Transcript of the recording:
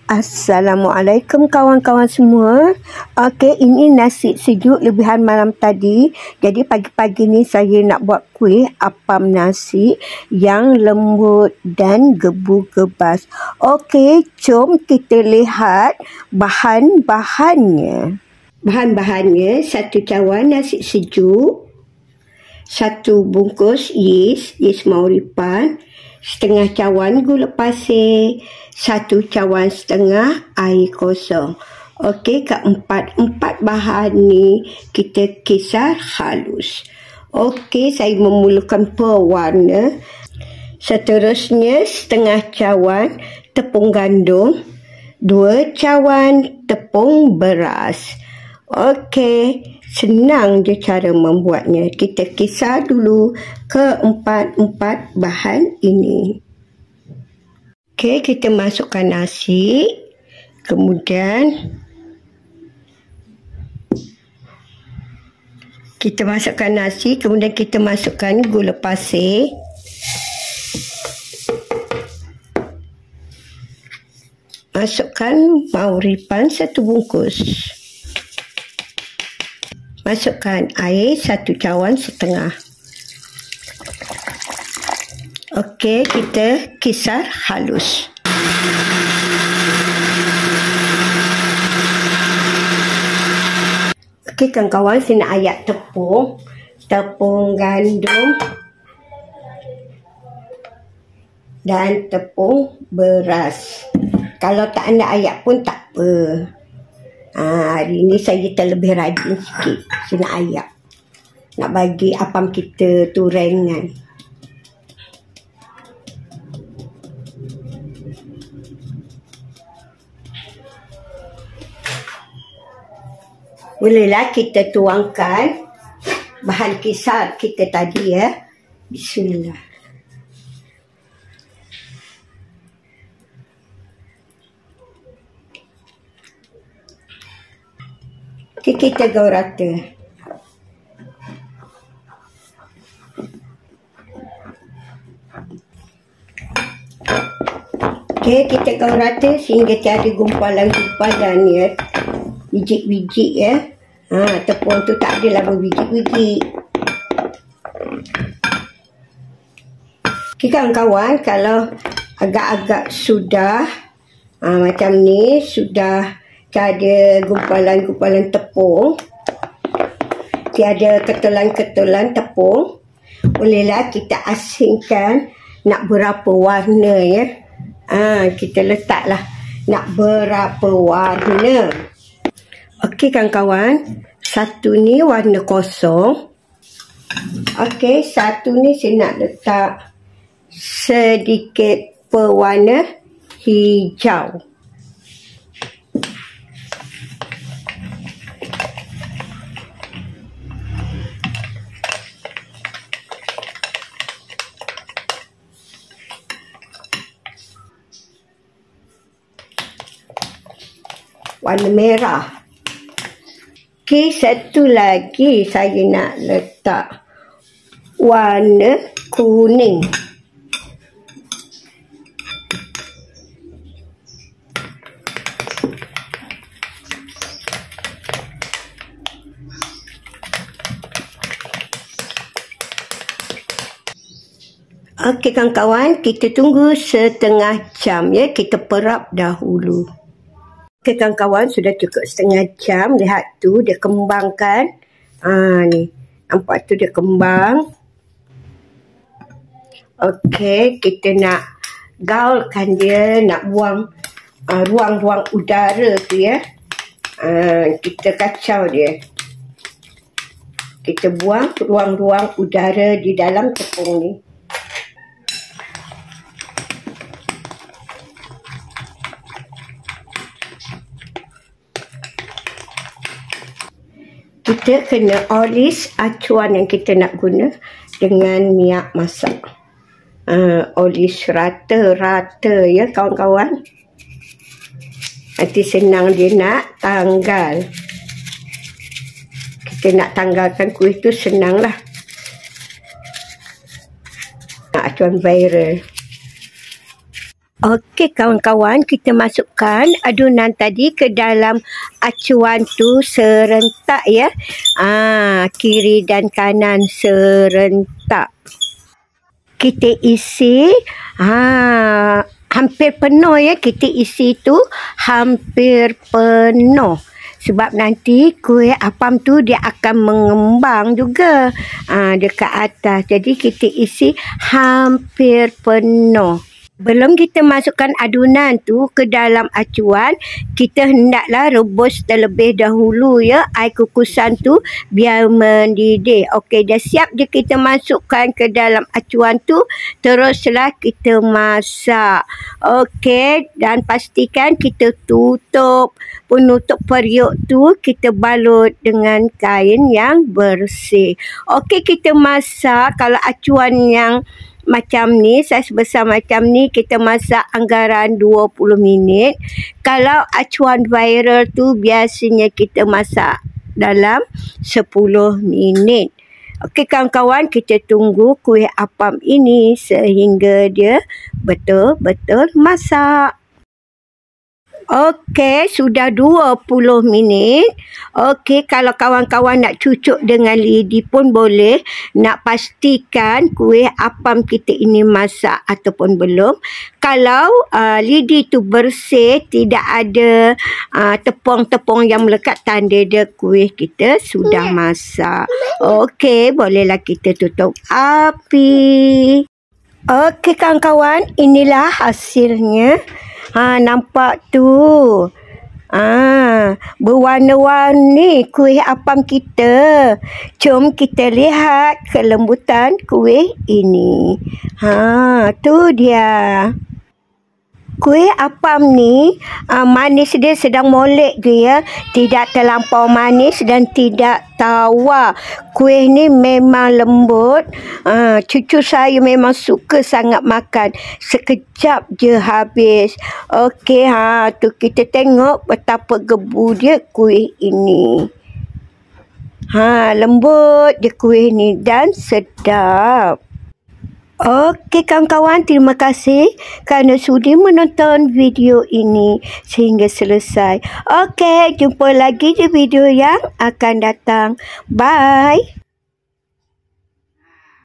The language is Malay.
Assalamualaikum kawan-kawan semua. Okey, ini nasi sejuk lebihan malam tadi. Jadi pagi-pagi ni saya nak buat kuih apam nasi yang lembut dan gebu-gebas. Okey, jom kita lihat bahan-bahannya. Bahan-bahannya: 1 cawan nasi sejuk, 1 bungkus yeast mauripan, setengah cawan gula pasir, 1 cawan setengah air kosong. Okey, keempat bahan ni kita kisar halus. Okey, saya memulakan pewarna. Seterusnya setengah cawan tepung gandum, 2 cawan tepung beras. Okey, senang je cara membuatnya. Kita kisar dulu keempat bahan ini. Okey, kita masukkan nasi. Kemudian kita masukkan gula pasir. Masukkan mauripan 1 bungkus. Masukkan air 1 cawan setengah. Okey, kita kisar halus. Okey kawan-kawan, saya nak ayak tepung gandum dan tepung beras. Kalau tak nak ayak pun tak apa. Hari ni saya terlebih rajin sikit. Saya nak ayak. Nak bagi apam kita tu ringan. Bolehlah kita tuangkan bahan kisar kita tadi ya. Bismillah. Okay, kita gaul rata. Okay, kita gaul rata sehingga tiada gumpalan-gumpalan ya. Biji-biji ya. Tepung tu tak adalah berbiji-biji. Okay, kawan-kawan, kalau agak-agak sudah macam ni, sudah tiada gumpalan-gumpalan tepung, tiada ketulan-ketulan tepung, bolehlah kita asingkan nak berapa warna ya. Kita letaklah nak berapa warna. Okey kawan-kawan, 1 ni warna kosong. Okey, 1 ni saya nak letak sedikit pewarna hijau. Warna merah. Okey, 1 lagi saya nak letak warna kuning. Okey kawan-kawan, kita tunggu setengah jam ya. Kita perap dahulu. Okey kawan-kawan, sudah cukup setengah jam. Lihat tu, dia kembang kan. Ni. Nampak tu dia kembang. Okey, kita nak gaulkan dia. Nak buang ruang-ruang udara tu ya. Kita kacau dia. Kita buang ruang-ruang udara di dalam tepung ni. Kita kena olis acuan yang kita nak guna dengan minyak masak. Olis rata-rata ya kawan-kawan. Nanti senang dia nak tanggal. Kita nak tanggalkan kuih tu senang lah. Acuan viral. Okey kawan-kawan, kita masukkan adunan tadi ke dalam acuan tu serentak ya. Kiri dan kanan serentak. Kita isi hampir penuh ya. Kita isi tu hampir penuh. Sebab nanti kuih apam tu dia akan mengembang juga dekat atas. Jadi kita isi hampir penuh. Belum kita masukkan adunan tu ke dalam acuan, kita hendaklah rebus terlebih dahulu ya air kukusan tu biar mendidih. Okey, dah siap je kita masukkan ke dalam acuan tu. Teruslah kita masak. Okey, dan pastikan kita tutup penutup periuk tu, kita balut dengan kain yang bersih. Okey, kita masak. Kalau acuan yang macam ni, saiz besar macam ni, kita masak anggaran 20 minit. Kalau acuan viral tu biasanya kita masak dalam 10 minit. Okey kawan-kawan, kita tunggu kuih apam ini sehingga dia betul-betul masak. Okey, sudah 20 minit. Okey, kalau kawan-kawan nak cucuk dengan lidi pun boleh. Nak pastikan kuih apam kita ini masak ataupun belum. Kalau lidi tu bersih, tidak ada tepung-tepung yang melekat, tanda dia kuih kita sudah masak. Okey, bolehlah kita tutup api. Okey kawan-kawan, inilah hasilnya. Nampak tu. Berwarna-warni kuih apam kita. Jom kita lihat kelembutan kuih ini. Tu dia. Kuih apam ni manis dia sedang molek je ya. Tidak terlampau manis dan tidak tawar. Kuih ni memang lembut. Cucu saya memang suka sangat makan. Sekejap je habis. Okey, tu kita tengok betapa gebu dia kuih ini. Lembut je kuih ni dan sedap. Okey kawan-kawan, terima kasih kerana sudi menonton video ini sehingga selesai. Okey, jumpa lagi di video yang akan datang. Bye.